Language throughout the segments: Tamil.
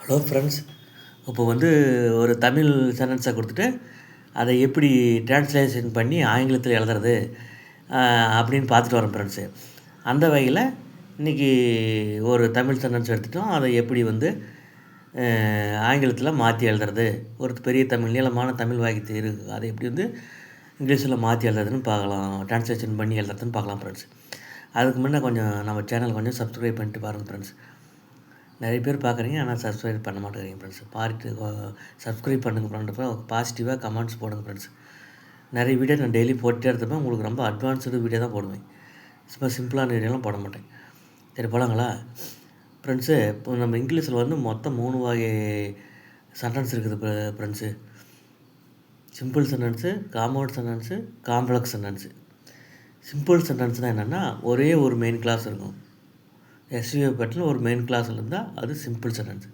Hello friends. இப்போ ஒரு தமிழ் சென்டென்ஸை கொடுத்துட்டு அதை எப்படி டிரான்ஸ்லேஷன் பண்ணி ஆங்கிலத்தில் எழுதுறது அப்படின்னு பார்த்துட்டு வரோம் ஃப்ரெண்ட்ஸு. அந்த வகையில் இன்றைக்கி ஒரு தமிழ் சென்டென்ஸ் எடுத்துட்டோம். அதை எப்படி ஆங்கிலத்தில் மாற்றி எழுதுறது, ஒரு பெரிய நீளமான தமிழ் வாக்கியத்தை இருக்குது, அதை எப்படி இங்கிலீஷில் மாற்றி எழுதுறதுன்னு பார்க்கலாம், டிரான்ஸ்லேஷன் பண்ணி எழுதுறதுன்னு பார்க்கலாம் ஃப்ரெண்ட்ஸ். அதுக்கு முன்னே கொஞ்சம் நம்ம சேனல் கொஞ்சம் சப்ஸ்கிரைப் பண்ணிட்டு பாருங்கள் ஃப்ரெண்ட்ஸ். நிறைய பேர் பார்க்குறீங்க, ஆனால் சப்ஸ்கிரைப் பண்ண மாட்டேங்கிறீங்க ஃப்ரெண்ட்ஸ். சப்ஸ்கிரைப் பண்ணுங்கள் ஃப்ரெண்ட். பாசிட்டிவாக கமெண்ட்ஸ் போடுங்க ஃப்ரெண்ட்ஸ். நிறைய வீடியோ நான் டெய்லி போட்டுகிட்டே இருந்தப்போ உங்களுக்கு ரொம்ப அட்வான்ஸ்டு வீடியோ தான் போடுவேன். சும்மா சிம்பிளான வீடியோலாம் போட மாட்டேன். சரி போகலாங்களா ஃப்ரெண்ட்ஸு? இப்போ நம்ம இங்கிலீஷில் மொத்தம் 3 வகை சென்டென்ஸ் இருக்குது friends. Simple sentence, compound sentence, complex sentence. Simple சென்டென்ஸ்னால் என்னென்னா, ஒரே ஒரு மெயின் கிளாஸ் இருக்கும். எஸ்விஓ பேட்டர்னில் ஒரு மெயின் கிளாஸ் இருந்தால் அது சிம்பிள் சென்டென்ஸ்.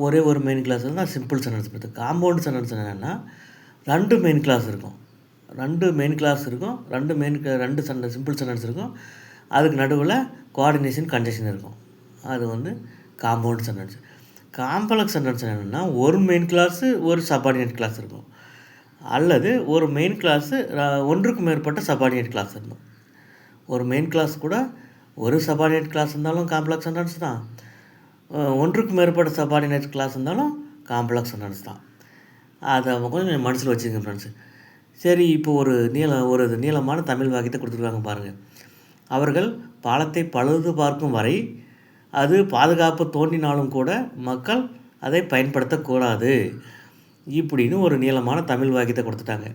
ஒரே ஒரு மெயின் கிளாஸ் இருந்தால் சிம்பிள் சென்டென்ஸ் பற்றி. காம்பவுண்ட் சென்டென்ஸ் என்னென்னா, 2 மெயின் கிளாஸ் இருக்கும். 2 மெயின் கிளாஸ் இருக்கும். 2 சிம்பிள் சென்டென்ஸ் இருக்கும். அதுக்கு நடுவில் கோஆர்டினேஷன், கன்ஜெக்ஷன் இருக்கும். அது காம்பவுண்ட் சென்டென்ஸ். காம்ப்ளெக்ஸ் சென்டென்ஸ் என்னென்னா, ஒரு மெயின் கிளாஸு, ஒரு சப்பார்டினேட் கிளாஸ் இருக்கும். அல்லது ஒரு மெயின் கிளாஸு, ஒன்றுக்கு மேற்பட்ட சப்பார்டினேட் கிளாஸ் இருக்கும். ஒரு மெயின் கிளாஸ் கூட ஒரு சப்பார்டினேட் கிளாஸ் இருந்தாலும் காம்ப்ளெக்ஸ் சென்டென்ஸ் தான். ஒன்றுக்கு மேற்பட்ட சப்பார்டினேட் கிளாஸ் இருந்தாலும் காம்ப்ளெக்ஸ் சென்டென்ஸ் தான். அதை கொஞ்சம் மனசில் வச்சுக்கோங்க ஃப்ரெண்ட்ஸு. சரி, இப்போ ஒரு நீளமான தமிழ் வாக்கியத்தை கொடுத்துருக்காங்க பாருங்கள். அவர்கள் பாலத்தை பழுது பார்க்கும் வரை அது பாதுகாப்பு தோன்றினாலும் கூட மக்கள் அதை பயன்படுத்தக்கூடாது இப்படின்னு ஒரு நீளமான தமிழ் வாக்கியத்தை கொடுத்துட்டாங்க.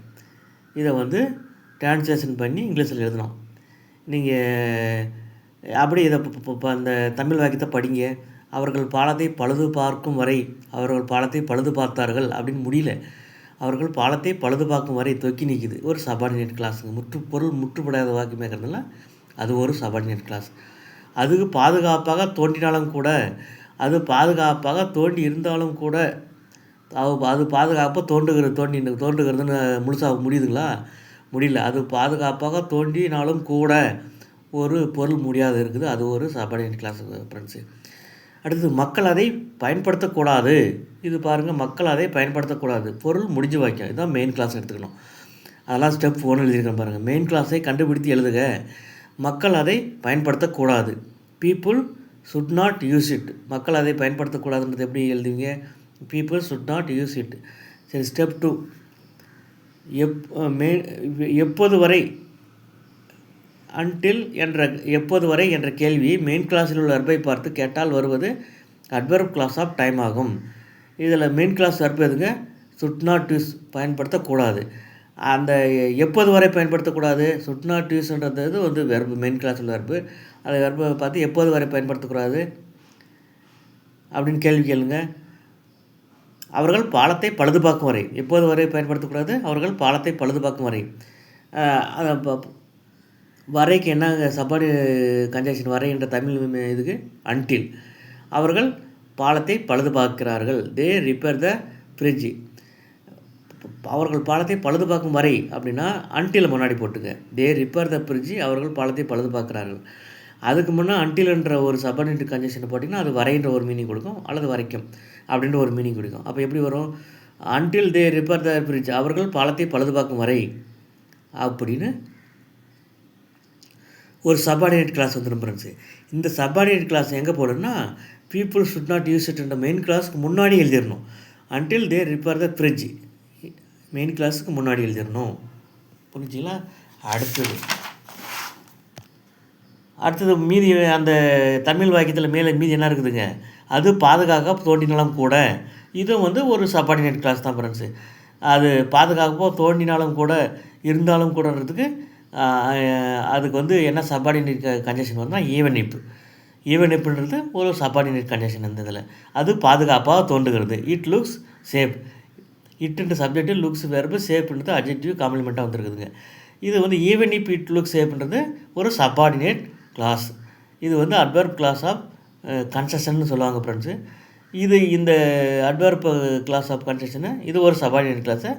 இதை டிரான்ஸ்லேஷன் பண்ணி இங்கிலீஷில் எழுதணும். நீங்கள் அப்படி இதை அந்த தமிழ் வாக்கியத்தை படிங்க. அவர்கள் பாலத்தை பழுது பார்க்கும் வரை, அவர்கள் பாலத்தை பழுது பார்த்தார்கள் அப்படின்னு முடியல. அவர்கள் பாலத்தை பழுது பார்க்கும் வரை தொக்கி நிற்கிது. ஒரு சபார்டினேட் கிளாஸுங்க. பொருள் முற்றுப்படாத வாக்கியமாக இருக்கிறதுனால அது ஒரு சபார்டினேட் கிளாஸ். அதுக்கு பாதுகாப்பாக தோன்றினாலும் கூட, அது பாதுகாப்பாக தோண்டி இருந்தாலும் கூட, அது பாதுகாப்பாக தோன்றுகிறதுன்னு முழுசாக முடியுதுங்களா? முடியல. அது பாதுகாப்பாக தோன்றினாலும் கூட ஒரு பொருள் முடியாது இருக்குது. அது ஒரு சபார்டினேட் கிளாஸ் ஃப்ரெண்ட்ஸு. அடுத்தது, மக்கள் அதை பயன்படுத்தக்கூடாது. இது பாருங்கள், மக்கள் அதை பயன்படுத்தக்கூடாது. பொருள் முடிஞ்சு வாக்கியம். இதுதான் மெயின் கிளாஸ் எடுத்துக்கணும். அதெல்லாம் ஸ்டெப் 1 எழுதியிருக்கேன் பாருங்கள். மெயின் கிளாஸை கண்டுபிடித்து எழுதுக. மக்கள் அதை பயன்படுத்தக்கூடாது. People should not use it. மக்கள் அதை பயன்படுத்தக்கூடாதுன்றது எப்படி எழுதுவீங்க? People should not use it. சரி, ஸ்டெப் 2. எப்போது வரை, அன்டில் எப்போது வரை என்ற கேள்வியை மெயின் கிளாஸில் உள்ள வெர்பை பார்த்து கேட்டால் வருவது அட்வர்ப் கிளாஸ் ஆஃப் டைம் ஆகும். இதில் மெயின் கிளாஸ் வெர்பு எதுங்க? சுட் நாட் யூஸ், பயன்படுத்தக்கூடாது. அந்த எப்போது வரை பயன்படுத்தக்கூடாது, சுட் நாட் யூஸ்ன்றது வெர்பு, மெயின் கிளாஸில் வெர்பு. அந்த வெர்பை பார்த்து எப்போது வரை பயன்படுத்தக்கூடாது அப்படின்னு கேள்வி கேளுங்க. அவர்கள் பாலத்தை பழுது பார்க்கும் வரை. எப்போது வரை பயன்படுத்தக்கூடாது? அவர்கள் பாலத்தை பழுது பார்க்கும் வரை. வரைக்கு என்ன சப்பாடி கன்ஜெக்ஷன்? வரை என்ற தமிழ் இதுக்கு அன்டில். அவர்கள் பாலத்தை பழுது பார்க்கிறார்கள். தே ரிப்பேர் த ஃப்ரிட்ஜ். அவர்கள் பாலத்தை பழுது பார்க்கும் வரை அப்படின்னா அன்டில் முன்னாடி போட்டுங்க. தே ரிப்பேர் த ஃப்ரிட்ஜ். அவர்கள் பாலத்தை பழுது பார்க்கிறார்கள். அதுக்கு முன்னே அன்டில்ன்ற ஒரு சப்பார்டினேட் கன்ஜெக்ஷனை போட்டிங்கன்னா அது வரைன்ற ஒரு மீனிங் கொடுக்கும், அல்லது வரைக்கும் அப்படின்ற ஒரு மீனிங் கொடுக்கும். அப்போ எப்படி வரும்? Until they repair the fridge. அவர்கள் பாலத்தை பழுது பார்க்கும் வரை அப்படின்னு ஒரு சப்பார்டினேட் கிளாஸ் வந்துடும் ஃப்ரெண்ட்ஸு. இந்த சப்பார்டினேட் கிளாஸ் எங்கே போடணும்னா, பீப்புள் ஷுட் நாட் யூஸ் இட்ன்ற மெயின் கிளாஸுக்கு முன்னாடி எழுதிடணும். Until they repair the fridge main கிளாஸுக்கு முன்னாடி எழுதிடணும். புரிஞ்சுங்களா? அடுத்தது மீதி அந்த தமிழ் வாக்கியத்தில் மீதி என்ன இருக்குதுங்க? அது பாதுகாக்க தோண்டினாலும் கூட. இதுவும் ஒரு சப்பார்டினேட் கிளாஸ் தான் ஃப்ரெண்ட்ஸு. அது பாதுகாப்பாக தோண்டினாலும் கூட, இருந்தாலும் கூடன்றதுக்கு அதுக்கு என்ன சப்பார்டினேட் கன்ஜெக்ஷன் வருதுன்னா ஈவன் இப். ஈவன் இப்புன்றது ஒரு சப்பார்டினேட் கன்ஜெக்ஷன். இந்த இதில் அது பாதுகாப்பாக தோன்றுகிறது. It looks safe. இட்டுன்ற சப்ஜெக்ட்டு, லுக்ஸ் வெர்பு, சேஃப்ன்றது அட்ஜெக்டிவ் காம்ப்ளிமெண்ட்டாக வந்துருக்குதுங்க. இது ஈவன் இப் இட் லுக்ஸ் சேஃப்ன்றது ஒரு சப்பார்டினேட் கிளாஸ். இது அட்வர்ப் கிளாஸ் ஆஃப் கன்செஷன்னு சொல்லுவாங்க ஃப்ரெண்ட்ஸு. இந்த அட்வர்ப் கிளாஸ் ஆஃப் கன்செஷனு இது ஒரு சப்பார்டினேட் கிளாஸை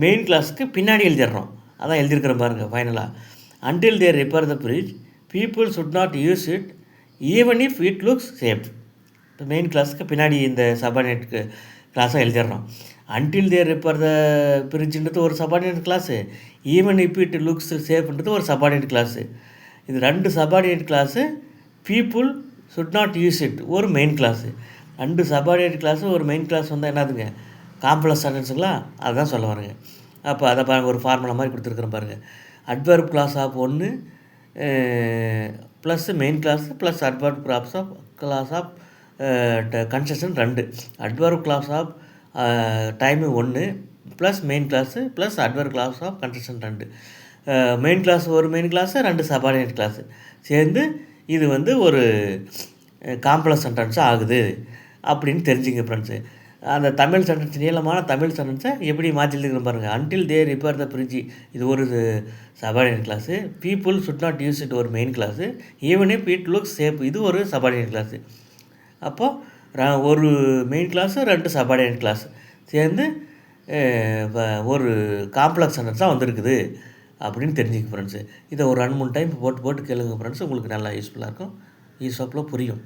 மெயின் கிளாஸுக்கு பின்னாடி எழுதிடுறோம். அதான் எழுதியிருக்கிற பாருங்கள் ஃபைனலாக. Until they repair the fridge, people should not use it even if it looks safe. Main கிளாஸுக்கு பின்னாடி இந்த சபார்டினேட் கிளாஸாக எழுதிடுறோம். அன்டில் தேர் ரிப்பேர் த பிரிட்ஜுன்றது ஒரு subordinate clause, even if it looks சேஃப்ன்றது ஒரு சபார்டினேட் கிளாஸு. இது 2 subordinate clause. People should not use it ஒரு மெயின் கிளாஸு. 2 சபார்டினேட் கிளாஸு ஒரு மெயின் கிளாஸ் வந்தால் என்னதுங்க, காம்ப்ளெக்ஸ் சென்டென்ஸுங்களா? அதுதான் சொல்ல வரேங்க. அப்போ அதை பாருங்கள், ஒரு ஃபார்முலா மாதிரி கொடுத்துருக்குறேன் பாருங்கள். Adverb clause of 1 plus main clause plus adverb clause of construction 2. Adverb clause of time 1 plus main clause plus adverb clause of construction 2. Main clause ஒரு மெயின் கிளாஸு, 2 சபார்டினேட் கிளாஸு சேர்ந்து இது வந்து ஒரு காம்ப்ளெக்ஸ் சென்டென்ஸ் ஆகுது அப்படின்னு தெரிஞ்சுங்க ஃப்ரெண்ட்ஸு. அந்த தமிழ் சென்டென்ஸ், நீளமான தமிழ் சென்டென்ஸை எப்படி மாற்றி எழுதிக்கிறோம் பாருங்கள். Until they repair the bridge இது ஒரு subordinate clause. People should not use it ஒரு main clause. Even if it looks safe இது ஒரு சபார்டினேட் கிளாஸு. அப்போது ஒரு மெயின் கிளாஸு 2 சபார்டினேட் கிளாஸ் சேர்ந்து ஒரு காம்ப்ளெக்ஸ் சென்டென்ஸாக வந்திருக்குது அப்படின்னு தெரிஞ்சுக்க ஃப்ரெண்ட்ஸு. இதை ஒரு 2-3 டைம் போட்டு கேளுங்க ஃப்ரெண்ட்ஸ், உங்களுக்கு நல்லா யூஸ்ஃபுல்லாக இருக்கும், ஈஸியாக புரியும்.